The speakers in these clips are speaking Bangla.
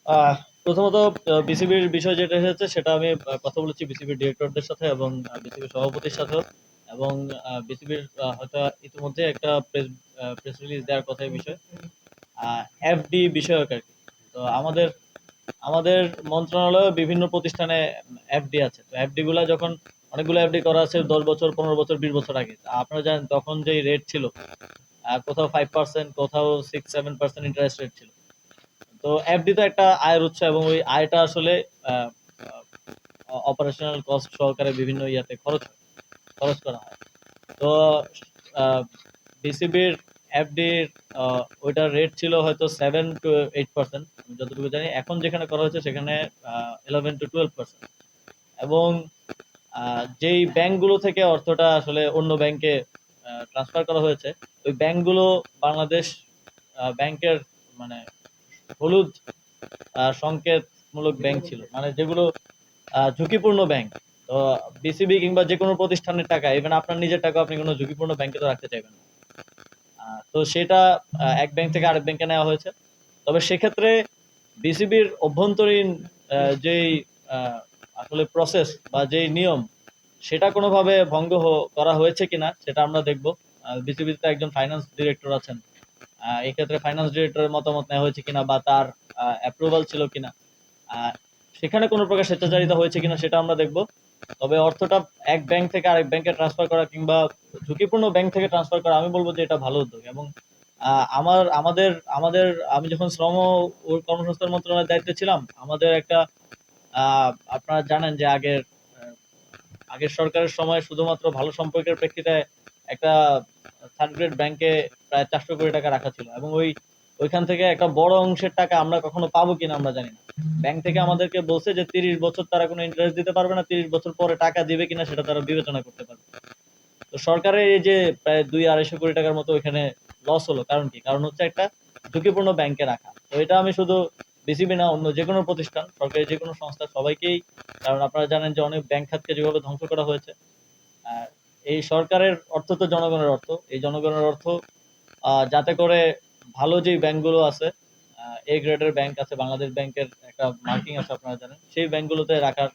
আহ প্রথমত বিসিবির বিষয় যেটা হচ্ছে সেটা আমি কথা বলেছি বিসিবির ডিরেক্টরদের সাথে এবং বিসিবির সভাপতির সাথেও, এবং বিসিবির হয়তো ইতিমধ্যে একটা প্রেস রিলিজ দেওয়ার কথা এই বিষয়ে, এফডি বিষয়ক আর কি। তো আমাদের আমাদের মন্ত্রণালয়ে বিভিন্ন প্রতিষ্ঠানে এফডি আছে। তো এফডি গুলা যখন অনেকগুলো এফডি করা আছে 10 বছর, 15 বছর, 20 বছর আগে, তা আপনারা জানেন তখন যে রেট ছিল, কোথাও 5%, কোথাও 6-7% ইন্টারেস্ট রেট ছিল। তো এফডি তো একটা আয়ের উৎস, এবং ওই আয়টা আসলে অপারেশনাল কস্ট সহকারে বিভিন্ন ইয়াতে খরচ করা হয়। তো বিসিবির এফডির ওইটার রেট ছিল হয়তো 7-8%, আমি যতটুকু জানি। এখন যেখানে করা হয়েছে সেখানে 11-12%। এবং যেই ব্যাংকগুলো থেকে অর্থটা আসলে অন্য ব্যাংকে ট্রান্সফার করা হয়েছে, ওই ব্যাংকগুলো বাংলাদেশ ব্যাংকের মানে হলুদ সংকেতমূলক ব্যাংক ছিল, মানে যেগুলো ঝুঁকিপূর্ণ ব্যাংক। তো বিসিবি কিংবা যে কোনো প্রতিষ্ঠানের টাকা, ইভেন আপনার নিজের টাকা আপনি কোনো ঝুঁকিপূর্ণ ব্যাংকে তো রাখতে চাইবেন না। তো সেটা এক ব্যাংক থেকে আরেক ব্যাংকে নেওয়া হয়েছে। তবে সেক্ষেত্রে বিসিবির অভ্যন্তরীণ যেই আহ, আসলে প্রসেস বা যেই নিয়ম, সেটা কোনোভাবে ভঙ্গ করা হয়েছে কিনা সেটা আমরা দেখব। বিসিবিতে একজন ফাইন্যান্স ডিরেক্টর আছেন, এক্ষেত্রে ফাইন্যান্স ডিরেক্টরের মতামত নেওয়া হয়েছে কিনা বা তার অ্যাপ্রুভাল ছিল কিনা, আহ, সেখানে কোনো প্রকার স্বেচ্ছাচারিতা হয়েছে কিনা সেটা আমরা দেখব। তবে অর্থটা এক ব্যাংক থেকে আরেক ব্যাংকে ট্রান্সফার করা কিংবা ঝুঁকিপূর্ণ ব্যাংক থেকে ট্রান্সফার করা, আমি বলবো যে এটা ভালো উদ্যোগ। এবং আমাদের আমাদের আমি যখন শ্রম ও কর্মসংস্থান মন্ত্রণালয়ের দায়িত্বে ছিলাম, আমাদের একটা আপনারা জানেন যে আগের সরকারের সময় শুধুমাত্র ভালো সম্পর্কের প্রেক্ষিতে একটা থার্ড গ্রেড ব্যাংকে প্রায় 400 কোটি টাকা রাখা ছিল, এবং ওইখান থেকে একটা বড় অংশের টাকা আমরা কখনো পাবো কিনা আমরা জানি না। ব্যাংক থেকে আমাদেরকে বলছে যে 30 বছর তারা কোনো ইন্টারেস্ট দিতে পারবে না, 30 বছর পরে টাকা দিবে কিনা সেটা তারা বিবেচনা করতে পারবে। তো সরকারের এই যে প্রায় 200-250 কোটি টাকার মতো ওইখানে লস হলো, কারণ কি? কারণ হচ্ছে একটা ঝুঁকিপূর্ণ ব্যাংকে রাখা। তো এটা আমি শুধু বিসিবি না, অন্য যে কোনো প্রতিষ্ঠান, সরকারি যে কোনো সংস্থা, সবাইকেই, কারণ আপনারা জানেন যে অনেক ব্যাংক খাতকে যেভাবে ধ্বংস করা হয়েছে, আহ, এই সরকারের অর্থ তো জনগণের অর্থ, এই জনগণের অর্থ যাতে করে ভালো যে ব্যাংকগুলো আছে, এ গ্রেডের ব্যাংক আছে, বাংলাদেশ ব্যাংকের একটা মার্কিং আছে আপনারা জানেন, সেই ব্যাংকগুলোতে রাখার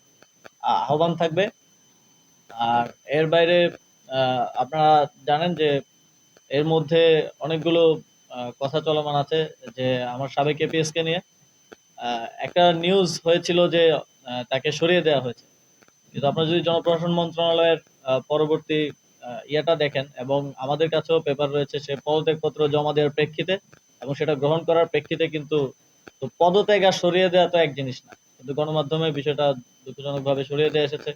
আহ্বান থাকবে। আর এর বাইরে আপনারা জানেন যে এর মধ্যে অনেকগুলো কথা চলমান আছে, যে আমার সাবেক এপিএস কে নিয়ে একটা নিউজ হয়েছিল যে তাকে সরিয়ে দেওয়া হয়েছে। কিন্তু আপনারা যদি জনপ্রশাসন মন্ত্রণালয়ের পরবর্তী ইয়েটা দেখেন, এবং আমাদের কাছেও পেপার রয়েছে, সে পদত্যাগপত্র জমা দেওয়ার প্রেক্ষিতে এবং সেটা গ্রহণ করার প্রেক্ষিতে কিন্তু, তো পদত্যাগ আর সরিয়ে দেওয়া তো এক জিনিস না, কিন্তু গণমাধ্যমে বিষয়টা দুঃখজনক ভাবে সরিয়ে দেওয়া এসেছে।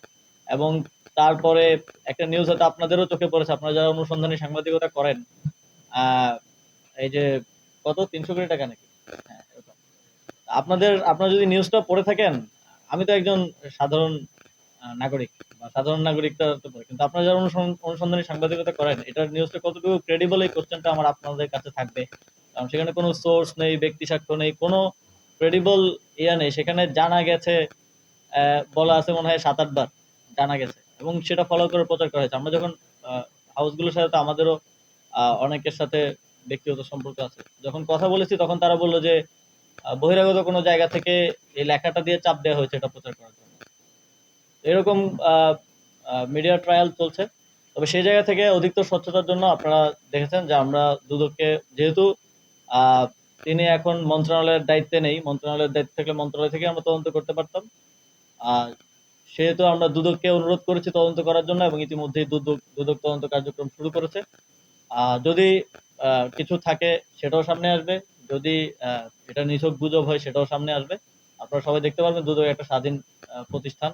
এবং তারপরে একটা নিউজ হয়তো আপনাদেরও চোখে পড়েছে, আপনারা যারা অনুসন্ধানী সাংবাদিকতা করেন, আহ এই যে কত 300 কোটি টাকা নাকি, হ্যাঁ এরকম। আপনারা যদি নিউজটা পড়ে থাকেন, আমি তো একজন সাধারণ নাগরিক, বা সাধারণ নাগরিকটা তো পড়ে, কিন্তু আপনারা যারা অনুসন্ধানী সাংবাদিকতা করেন, এটার নিউজটা কতটুকু ক্রেডিবল, এই কোশ্চেনটা আমার আপনাদের কাছে থাকবে। কারণ সেখানে কোনো সোর্স নেই, ব্যক্তি সাক্ষ্য নেই, কোনো ক্রেডিবল ইয়া নেই। সেখানে জানা গেছে, বলা আছে মনে হয় 7-8 বার জানা গেছে, এবং সেটা ফলো করে প্রচার করা হয়েছে। আমরা যখন হাউসগুলোর সাথে, তো আমাদেরও অনেকের সাথে ব্যক্তিগত সম্পর্ক আছে, যখন কথা বলেছি তখন তারা বললো যে বহিরাগত কোনো জায়গা থেকে এই লেখাটা দিয়ে চাপ দেওয়া হয়েছে এটা প্রচার করার জন্য। এরকম মিডিয়া ট্রায়াল চলছে। তবে সেই জায়গা থেকে অধিকতর স্বচ্ছতার জন্য আপনারা দেখেছেন যে আমরা দুদককে, যেহেতু আহ, তিনি এখন মন্ত্রণালয়ের দায়িত্বে নেই, মন্ত্রণালয়ের দায়িত্ব থাকলে মন্ত্রণালয় থেকে আমরা তদন্ত করতে পারতাম। আর সেহেতু আমরা দুদককে অনুরোধ করেছি তদন্ত করার জন্য, এবং ইতিমধ্যেই দুদক তদন্ত কার্যক্রম শুরু করেছে। যদি কিছু থাকে সেটাও সামনে আসবে, যদি এটা নিছক গুজব হয় সেটাও সামনে আসবে। আপনারা সবাই দেখতে পারবেন দুদক একটা স্বাধীন প্রতিষ্ঠান,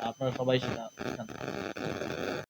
আপনারা সবাই সেটা সিদ্ধান্ত নেবেন।